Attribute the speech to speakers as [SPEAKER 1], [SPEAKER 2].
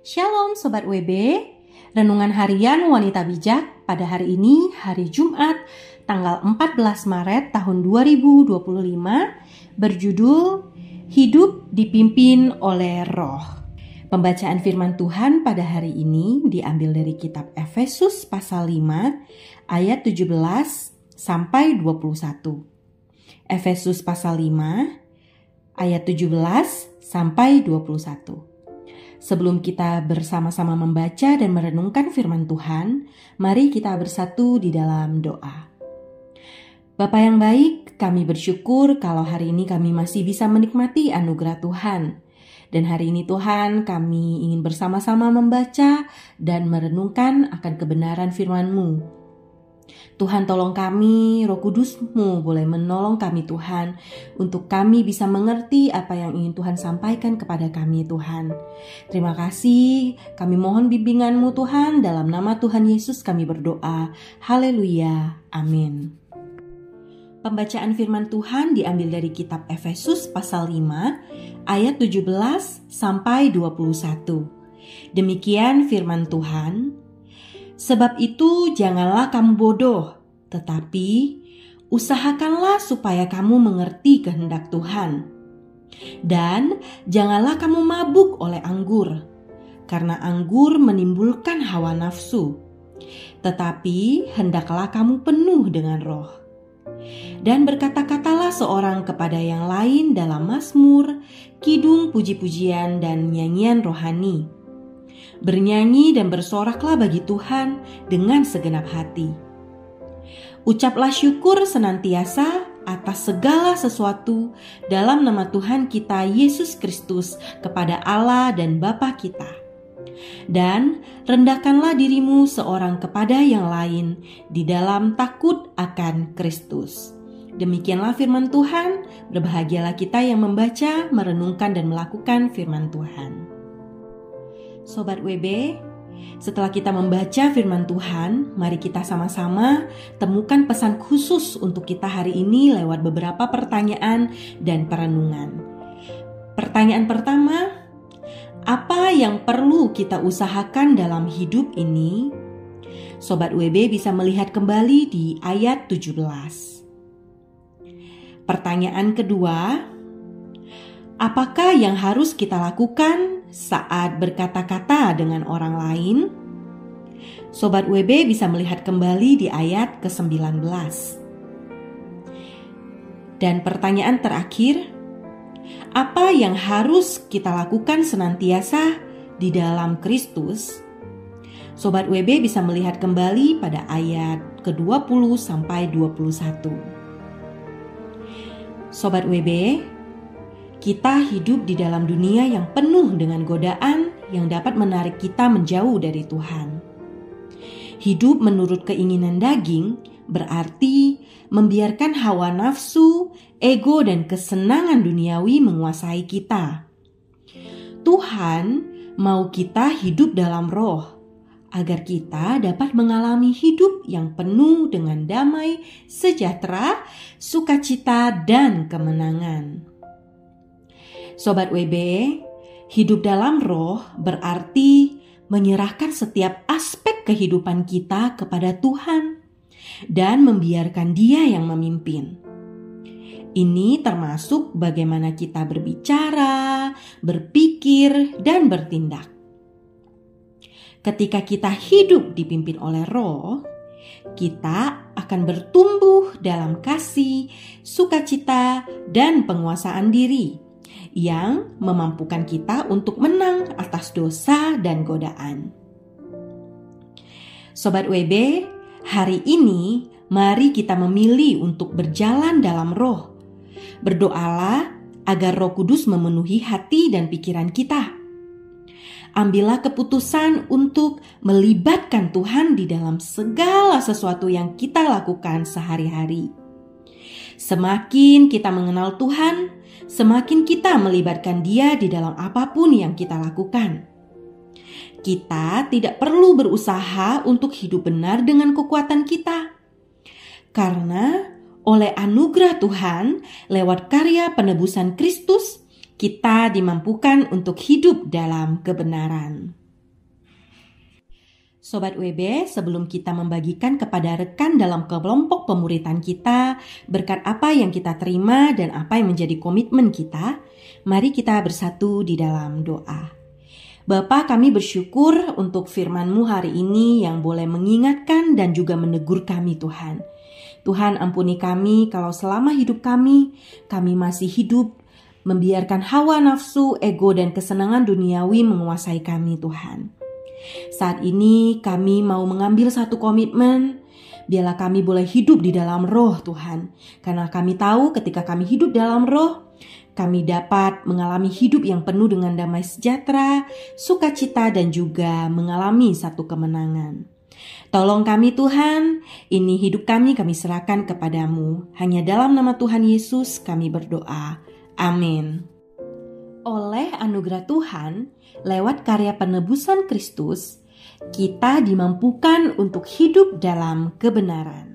[SPEAKER 1] Shalom Sobat WB, Renungan Harian Wanita Bijak pada hari ini, hari Jumat, tanggal 14 Maret tahun 2025, berjudul Hidup Dipimpin oleh Roh. Pembacaan firman Tuhan pada hari ini diambil dari kitab Efesus pasal 5 ayat 17 sampai 21. Efesus pasal 5 ayat 17 sampai 21. Sebelum kita bersama-sama membaca dan merenungkan firman Tuhan, mari kita bersatu di dalam doa. Bapa yang baik, kami bersyukur kalau hari ini kami masih bisa menikmati anugerah Tuhan. Dan hari ini Tuhan, kami ingin bersama-sama membaca dan merenungkan akan kebenaran firman-Mu. Tuhan, tolong kami, Roh Kudus-Mu boleh menolong kami Tuhan, untuk kami bisa mengerti apa yang ingin Tuhan sampaikan kepada kami Tuhan. Terima kasih, kami mohon bimbingan-Mu Tuhan, dalam nama Tuhan Yesus kami berdoa. Haleluya, amin. Pembacaan firman Tuhan diambil dari kitab Efesus pasal 5 ayat 17 sampai 21. Demikian firman Tuhan. Sebab itu janganlah kamu bodoh, tetapi usahakanlah supaya kamu mengerti kehendak Tuhan. Dan janganlah kamu mabuk oleh anggur, karena anggur menimbulkan hawa nafsu. Tetapi hendaklah kamu penuh dengan Roh. Dan berkata-katalah seorang kepada yang lain dalam mazmur, kidung, puji-pujian, dan nyanyian rohani. Bernyanyi dan bersoraklah bagi Tuhan dengan segenap hati. Ucaplah syukur senantiasa atas segala sesuatu dalam nama Tuhan kita Yesus Kristus kepada Allah dan Bapa kita. Dan rendahkanlah dirimu seorang kepada yang lain di dalam takut akan Kristus. Demikianlah firman Tuhan, berbahagialah kita yang membaca, merenungkan dan melakukan firman Tuhan. Sobat WB, setelah kita membaca firman Tuhan, mari kita sama-sama temukan pesan khusus untuk kita hari ini lewat beberapa pertanyaan dan perenungan. Pertanyaan pertama, apa yang perlu kita usahakan dalam hidup ini? Sobat WB bisa melihat kembali di ayat 17. Pertanyaan kedua, apakah yang harus kita lakukan saat berkata-kata dengan orang lain? Sobat WB bisa melihat kembali di ayat ke-19. Dan pertanyaan terakhir, apa yang harus kita lakukan senantiasa di dalam Kristus? Sobat WB bisa melihat kembali pada ayat ke-20 sampai 21. Sobat WB, kita hidup di dalam dunia yang penuh dengan godaan yang dapat menarik kita menjauh dari Tuhan. Hidup menurut keinginan daging berarti membiarkan hawa nafsu, ego, dan kesenangan duniawi menguasai kita. Tuhan mau kita hidup dalam Roh, agar kita dapat mengalami hidup yang penuh dengan damai, sejahtera, sukacita, dan kemenangan. Sobat WB, hidup dalam Roh berarti menyerahkan setiap aspek kehidupan kita kepada Tuhan dan membiarkan Dia yang memimpin. Ini termasuk bagaimana kita berbicara, berpikir, dan bertindak. Ketika kita hidup dipimpin oleh Roh, kita akan bertumbuh dalam kasih, sukacita, dan penguasaan diri yang memampukan kita untuk menang atas dosa dan godaan. Sobat WB, hari ini mari kita memilih untuk berjalan dalam Roh. Berdoalah agar Roh Kudus memenuhi hati dan pikiran kita. Ambillah keputusan untuk melibatkan Tuhan di dalam segala sesuatu yang kita lakukan sehari-hari. Semakin kita mengenal Tuhan, semakin kita melibatkan Dia di dalam apapun yang kita lakukan. Kita tidak perlu berusaha untuk hidup benar dengan kekuatan kita. Karena oleh anugerah Tuhan, lewat karya penebusan Kristus, kita dimampukan untuk hidup dalam kebenaran. Sobat WB, sebelum kita membagikan kepada rekan dalam kelompok pemuritan kita berkat apa yang kita terima dan apa yang menjadi komitmen kita, mari kita bersatu di dalam doa. Bapa, kami bersyukur untuk firman-Mu hari ini yang boleh mengingatkan dan juga menegur kami, Tuhan. Tuhan, ampuni kami kalau selama hidup kami masih hidup membiarkan hawa nafsu, ego, dan kesenangan duniawi menguasai kami, Tuhan. Saat ini kami mau mengambil satu komitmen, biarlah kami boleh hidup di dalam roh, Tuhan. Karena kami tahu ketika kami hidup dalam roh, kami dapat mengalami hidup yang penuh dengan damai sejahtera, sukacita, dan juga mengalami satu kemenangan. Tolong kami, Tuhan, ini hidup kami serahkan kepadamu. Hanya dalam nama Tuhan Yesus kami berdoa. Amin. Oleh anugerah Tuhan, lewat karya penebusan Kristus, kita dimampukan untuk hidup dalam kebenaran.